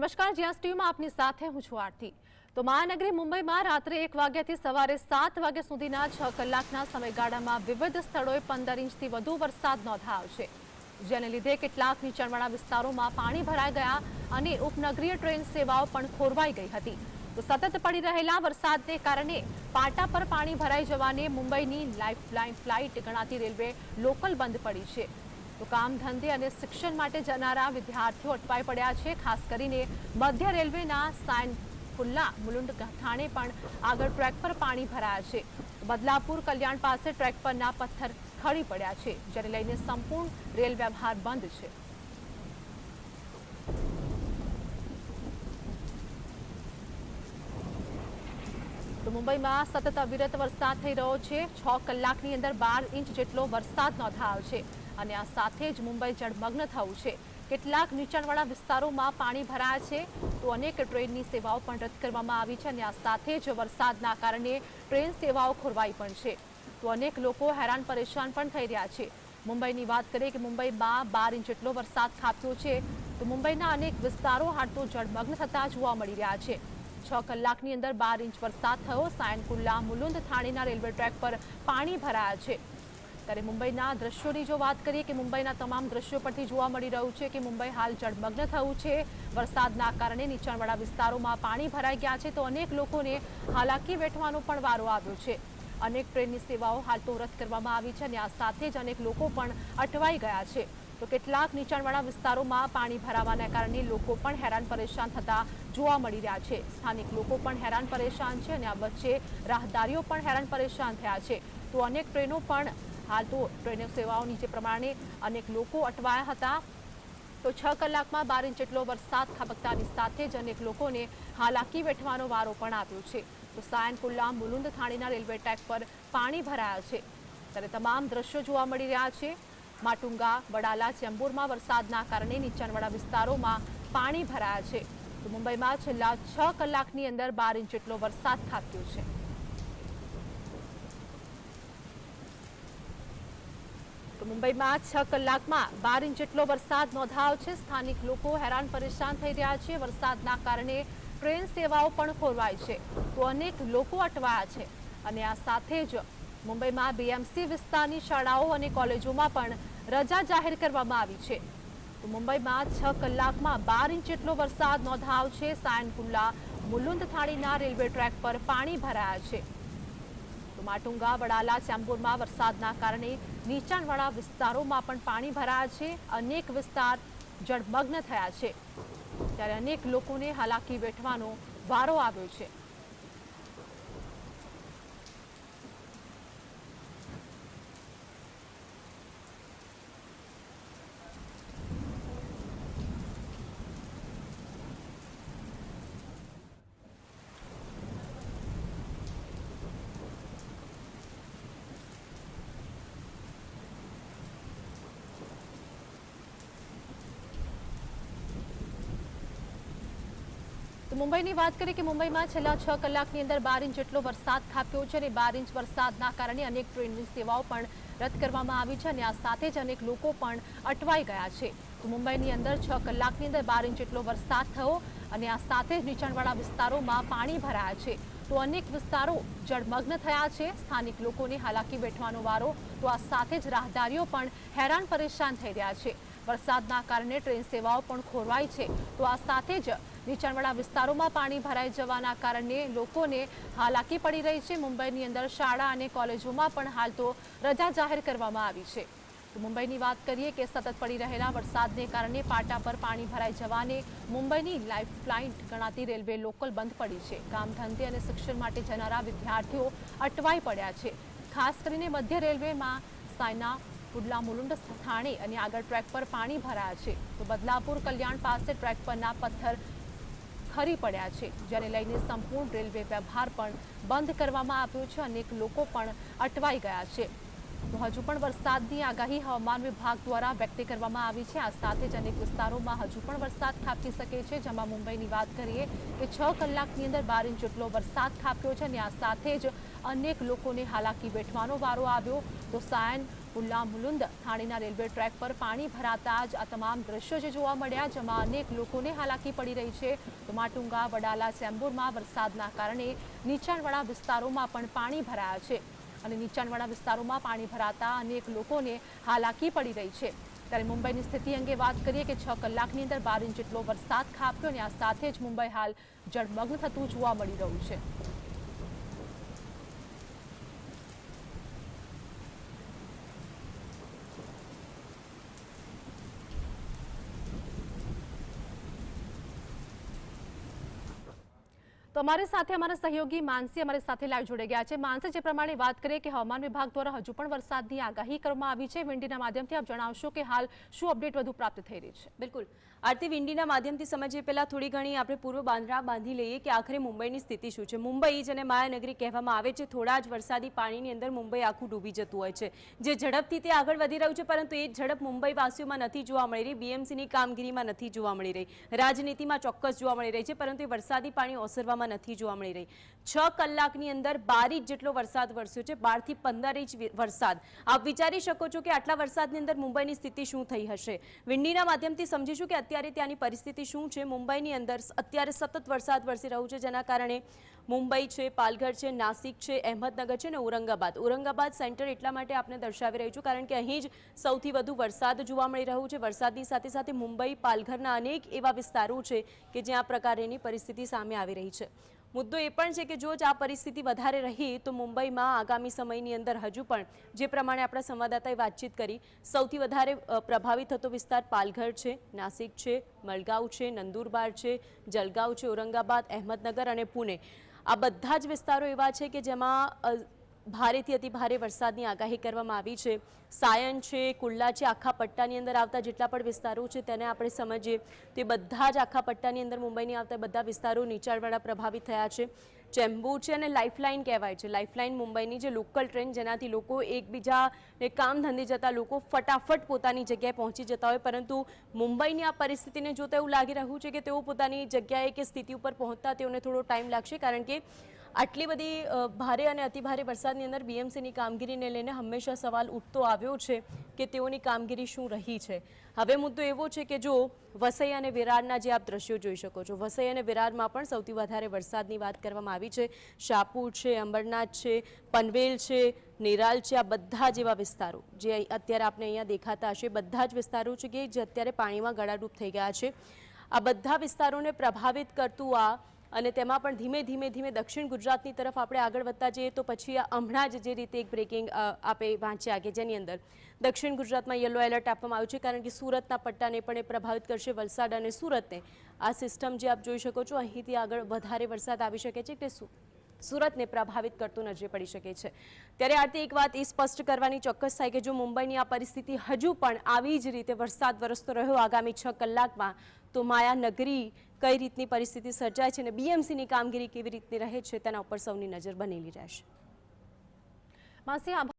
નમસ્કાર, જીએસ ટીવીમાં આપની સાથે હું છું આરતી। તો મહાનગરી મુંબઈમાં રાત્રે 1 વાગ્યાથી સવારે 7 વાગ્યા સુધીના 6 કલાકના સમયગાળામાં વિવિધ સ્થળોએ 15 ઇંચથી વધુ વરસાદ નોંધાયો છે, જેને લીધે કેટલાક નીચાણવાળા વિસ્તારોમાં પાણી ભરાઈ ગયા અને ઉપનગરીય ટ્રેન સેવાઓ પણ ખોરવાઈ ગઈ હતી। તો સતત પડી રહેલા વરસાદને કારણે પાટા પર પાણી ભરાઈ જવાને મુંબઈની લાઇફલાઇન ફ્લાઇટ ગણાતી રેલવે લોકલ બંધ પડી છે। તો કામ ધંધે અને શિક્ષણ માટે જનારા વિદ્યાર્થીઓ અટવાઈ પડ્યા છે। ખાસ કરીને મધ્ય રેલવેના સાયનપુલ્લા મુલુંડ થાણે પણ આગળ ટ્રેક પર પાણી ભરાયા છે। બદલાપુર કલ્યાણ પાસે ટ્રેક પરના પથ્થર ખરી પડ્યા છે, જેને લઈને સંપૂર્ણ રેલ વ્યવહાર બંધ છે। તો મુંબઈમાં સતત અવિરત વરસાદ થઈ રહ્યો છે। 6 કલાકની અંદર 12 ઇંચ જેટલો વરસાદ નોંધાયો છે અને આ સાથે જ મુંબઈ જળમગ્ન થયું છે। કેટલાક નીચાણવાળા વિસ્તારોમાં પાણી ભરાયા છે, તો અનેક ટ્રેનની સેવાઓ પણ રદ કરવામાં આવી છે અને આ સાથે જ વરસાદના કારણે ટ્રેન સેવાઓ ખોરવાઈ પણ છે। તો અનેક લોકો હેરાન પરેશાન પણ થઈ રહ્યા છે। મુંબઈની વાત કરીએ કે મુંબઈમાં 12 ઇંચ જેટલો વરસાદ ખાબક્યો છે, તો મુંબઈના અનેક વિસ્તારો હાલ તો જળમગ્ન થતા જોવા મળી રહ્યા છે। 6 કલાકની અંદર 12 ઇંચ વરસાદ થયો। સાયનપુલ્લા મુલુંદ થાણેના રેલવે ટ્રેક પર પાણી ભરાયા છે। ત્યારે મુંબઈના દ્રશ્યોની જો વાત કરીએ કે મુંબઈના તમામ દ્રશ્યો પરથી જોવા મળી રહ્યું છે કે મુંબઈ હાલ જળમગ્ન થયું છે। વરસાદના કારણે નીચાણવાળા વિસ્તારોમાં પાણી ભરાઈ ગયા છે, તો અનેક લોકોને હાલાકી વેઠવાનો પણ વારો આવ્યો છે। અનેક ટ્રેનની સેવાઓ હાલ તો રદ કરવામાં આવી છે અને આ સાથે જ અનેક લોકો પણ અટવાઈ ગયા છે। તો કેટલાક નીચાણવાળા વિસ્તારોમાં પાણી ભરાવાના કારણે લોકો પણ હેરાન પરેશાન થતા જોવા મળી રહ્યા છે। સ્થાનિક લોકો પણ હેરાન પરેશાન છે અને આ વચ્ચે રાહદારીઓ પણ હેરાન પરેશાન થયા છે। તો અનેક ટ્રેનો પણ હાલ તો ટ્રેન સેવાઓ નીચે પ્રમાણે અનેક લોકો અટવાયા હતા। તો 6 કલાકમાં 12 ઇંચ જેટલો વરસાદ ખાબકતાની સાથે જ અનેક લોકોને હાલાકી વેઠવાનો વારો પણ આવ્યો છે। તો સાયનપુલ્લા મુલુંદ થાણેના રેલવે ટ્રેક પર પાણી ભરાયા છે। ત્યારે તમામ દ્રશ્યો જોવા મળી રહ્યા છે। માટુંગા, વડાલા, ચેમ્બુરમાં વરસાદના કારણે નીચાણવાળા વિસ્તારોમાં પાણી ભરાયા છે। તો મુંબઈમાં છેલ્લા 6 કલાકની અંદર 12 ઇંચ જેટલો વરસાદ ખાબક્યો છે। તો મુંબઈમાં 6 કલાકમાં 12 ઇંચ જેટલો વરસાદ નોંધાયો છે। સ્થાનિક લોકો હેરાન પરેશાન થઈ રહ્યા છે। વરસાદના કારણે ટ્રેન સેવાઓ પણ ખોરવાઈ છે, તો અનેક લોકો અટવાયા છે અને આ સાથે જ મુંબઈમાં બીએમસી વિસ્તારની શાળાઓ અને કોલેજોમાં પણ રજા જાહેર કરવામાં આવી છે। તો મુંબઈમાં 6 કલાકમાં 12 ઇંચ જેટલો વરસાદ નોંધાયો છે। સાયનપુલ્લા મુલુંદ થાણીના રેલવે ટ્રેક પર પાણી ભરાયા છે। તો માટુંગા, વડાલા, ચેમ્બુરમાં વરસાદના કારણે નીચાણવાળા વિસ્તારોમાં પણ પાણી ભરાયા છે। અનેક વિસ્તાર જળમગ્ન થયા છે, ત્યારે અનેક લોકોને હાલાકી વેઠવાનો વારો આવ્યો છે। તો મુંબઈની વાત કરીએ કે મુંબઈમાં છેલ્લા 6 કલાકની અંદર 12 ઇંચ જેટલો વરસાદ ખાબક્યો છે અને 12 ઇંચ વરસાદના કારણે અનેક ટ્રેનની સેવાઓ પણ રદ કરવામાં આવી છે અને આ સાથે જ અનેક લોકો પણ અટવાઈ ગયા છે। તો મુંબઈની અંદર 6 કલાકની અંદર 12 ઇંચ જેટલો વરસાદ થયો અને આ સાથે જ નીચાણવાળા વિસ્તારોમાં પાણી ભરાયા છે, તો અનેક વિસ્તારો જળમગ્ન થયા છે। સ્થાનિક લોકોને હાલાકી વેઠવાનો વારો, તો આ સાથે જ રાહદારીઓ પણ હેરાન પરેશાન થઈ રહ્યા છે। વરસાદના કારણે ટ્રેન સેવાઓ પણ ખોરવાઈ છે, તો આ સાથે જ નીચાણવાળા વિસ્તારોમાં પાણી ભરાઈ જવાના કારણે લોકોને હાલાકી પડી રહી છે। મુંબઈની અંદર શાળા અને કોલેજોમાં પણ હાલ તો રજા જાહેર કરવામાં આવી છે। તો મુંબઈની વાત કરીએ કે સતત પડી રહેલા વરસાદને કારણે પાટા પર પાણી ભરાઈ જવાને મુંબઈની લાઇફલાઇન ગણાતી રેલવે લોકલ બંધ પડી છે। કામ ધંધે અને શિક્ષણ માટે જનારા વિદ્યાર્થીઓ અટવાઈ પડ્યા છે। ખાસ કરીને મધ્ય રેલવેમાં સાયનપુલ્લા મુલુંડ થાણે અને આગળ ટ્રેક પર પાણી ભરાયા છે। તો બદલાપુર કલ્યાણ પાસે ટ્રેક પરના પથ્થર ખરી પડ્યા છે, જેને લઈને સંપૂર્ણ રેલવે વ્યવહાર પણ બંધ કરવામાં આવ્યો છે। અનેક લોકો પણ અટવાઈ ગયા છે। તો હજુ પણ વરસાદની આગાહી હવામાન વિભાગ દ્વારા વ્યક્ત કરવામાં આવી છે। આ સાથે જ અનેક વિસ્તારોમાં હજુ પણ વરસાદ ખાબકી શકે છે, જેમાં મુંબઈની વાત કરીએ કે 6 કલાકની અંદર 12 ઇંચ જેટલો વરસાદ ખાબક્યો છે અને આ સાથે જ અનેક લોકોને હાલાકી વેઠવાનો વારો આવ્યો। તો ઉલ્લા મુલુંદ થાણીના રેલવે ટ્રેક પર પાણી ભરાતા જ આ તમામ દ્રશ્યો જે જોવા મળ્યા, જેમાં અનેક લોકોને હાલાકી પડી રહી છે. તો માટુંગા, વડાલા, ચેમ્બુરમાં વરસાદના કારણે નીચાણવાળા વિસ્તારોમાં પણ પાણી ભરાયા છે અને નીચાણવાળા વિસ્તારોમાં પાણી ભરાતા અનેક લોકોને હાલાકી પડી રહી છે. ત્યારે મુંબઈની સ્થિતિ અંગે વાત કરીએ કે 6 કલાકની અંદર 12 ઇંચ જેટલો વરસાદ ખાબક્યો અને આ સાથે જ મુંબઈ હાલ જળમગ્ન થતું જોવા મળી રહ્યું છે. તો અમારી સાથે અમારા સહયોગી માનસી અમારી સાથે લાઈવ જોડાઈ ગયા છે. માનસી, જે પ્રમાણે વાત કરીએ કે હવામાન વિભાગ દ્વારા હજુ પણ વરસાદની આગાહી કરવામાં આવી છે, વિંડીના માધ્યમથી આપ જણાવશો કે હાલ શું અપડેટ વધુ પ્રાપ્ત થઈ રહી છે? બિલકુલ આરતી, વિંડીના માધ્યમથી સમજીએ પહેલા થોડી ઘણી આપણે પૂર્વ બાંધી લઈએ કે આખરે મુંબઈની સ્થિતિ શું છે. મુંબઈ જેને માયાનગરી કહેવામાં આવે છે, થોડા જ વરસાદી પાણીની અંદર મુંબઈ આખું ડૂબી જતું હોય છે. જે ઝડપથી તે આગળ વધી રહ્યું છે, પરંતુ એ ઝડપ મુંબઈવાસીઓમાં નથી જોવા મળી રહી, બીએમસીની કામગીરીમાં નથી જોવા મળી રહી, રાજનીતિમાં ચોક્કસ જોવા મળી રહી છે, પરંતુ એ વરસાદી પાણી ઓસરવામાં નથી જોવા મળી રહી. 6 કલાકની અંદર 12 ઇંચ જેટલો વરસાદ વરસ્યો છે, 12 થી 15 ઇંચ વરસાદ. આપ વિચારી શકો છો કે આટલા વરસાદની અંદર મુંબઈની સ્થિતિ શું થઈ હશે. વિંડીના માધ્યમથી સમજીશું કે અત્યારે ત્યાંની પરિસ્થિતિ શું છે. મુંબઈની અંદર અત્યારે સતત વરસાદ વરસી રહ્યો છે, જેના કારણે મુંબઈ છે, પાલઘર છે, નાસિક છે, અહેમદનગર છે અને ઔરંગાબાદ સેન્ટર એટલા માટે આપને દર્શાવી રહ્યું છું કારણ કે અહીં જ સૌથી વધુ વરસાદ જોવા મળી રહ્યો છે. વરસાદની સાથે સાથે મુંબઈ, પાલઘરના અનેક એવા વિસ્તારો છે કે જ્યાં આ પ્રકારની પરિસ્થિતિ સામે આવી રહી છે. મુદ્દો એ પણ છે કે જો જ આ પરિસ્થિતિ વધારે રહી તો મુંબઈમાં આગામી સમયની અંદર હજુ પણ જે પ્રમાણે આપણા સંવાદદાતાએ વાતચીત કરી, સૌથી વધારે પ્રભાવિત થતો વિસ્તાર પાલઘર છે, નાસિક છે, મલગાંવ છે, નંદુરબાર છે, જલગાંવ છે, ઔરંગાબાદ, અહેમદનગર અને પુણે. આ બધા જ વિસ્તારો એવા છે કે જેમાં ભારેથી અતિ ભારે વરસાદની આગાહી કરવામાં આવી છે. સાયન છે, કુર્લા છે, આખા પટ્ટાની અંદર આવતા જેટલા પણ વિસ્તારો છે તેને આપણે સમજીએ તે બધા જ આખા પટ્ટાની અંદર મુંબઈની આવતા બધા વિસ્તારો નીચાણવાળા પ્રભાવિત થયા છે. ચેમ્બુર છે અને લાઇફલાઇન કહેવાય છે. લાઇફલાઇન મુંબઈની જે લોકલ ટ્રેન જેનાથી લોકો એકબીજાને કામ ધંધે જતા લોકો ફટાફટ પોતાની જગ્યાએ પહોંચી જતા હોય, પરંતુ મુંબઈની આ પરિસ્થિતિને જોતા એવું લાગી રહ્યું છે કે તેઓ પોતાની જગ્યાએ કે સ્થિતિ ઉપર પહોંચતા તેઓને થોડો ટાઈમ લાગશે, કારણ કે આટલી બધી ભારે અને અતિભારે વરસાદની અંદર બીએમસીની કામગીરીને લઈને હંમેશા સવાલ ઉઠતો આવ્યો છે કે તેઓની કામગીરી શું રહી છે. હવે મુદ્દો એવો છે કે જો વસઈ અને વિરારના જે આપ દ્રશ્યો જોઈ શકો છો, વસઈ અને વિરારમાં પણ સૌથી વધારે વરસાદની વાત કરવામાં આવી છે. શાહપુર છે, અંબરનાથ છે, પનવેલ છે, નિરાલ છે, આ બધા જ એવા વિસ્તારો જે અત્યારે આપને અહીંયા દેખાતા હશે, બધા જ વિસ્તારો છે કે જે અત્યારે પાણીમાં ગળાડૂબ થઈ ગયા છે. આ બધા વિસ્તારોને પ્રભાવિત કરતું આ અને તેમાં પણ ધીમે દક્ષિણ ગુજરાતની તરફ આપણે આગળ વધતા જઈએ તો પછી હમણાં જ જે રીતે એક બ્રેકિંગ આપે વાંચ્યા કે જેની અંદર દક્ષિણ ગુજરાતમાં યલો એલર્ટ આપવામાં આવ્યું છે, કારણ કે સુરતના પટ્ટાને પણ એ પ્રભાવિત કરશે, વલસાડ અને સુરતને. આ સિસ્ટમ જે આપ જોઈ શકો છો, અહીંથી આગળ વધારે વરસાદ આવી શકે છે કે સુરતને પ્રભાવિત કરતું નજરે પડી શકે છે. ત્યારે આરતી, એક વાત એ સ્પષ્ટ કરવાની ચોક્કસ થાય કે જો મુંબઈની આ પરિસ્થિતિ હજુ પણ આવી જ રીતે વરસાદ વરસતો રહ્યો આગામી 6 કલાકમાં તો માયાનગરી કઈ રીતની પરિસ્થિતિ સર્જાય છે અને બીએમસીની કામગીરી કેવી રીતની રહે છે તેના ઉપર સૌની નજર બનેલી રહેશે. માસી,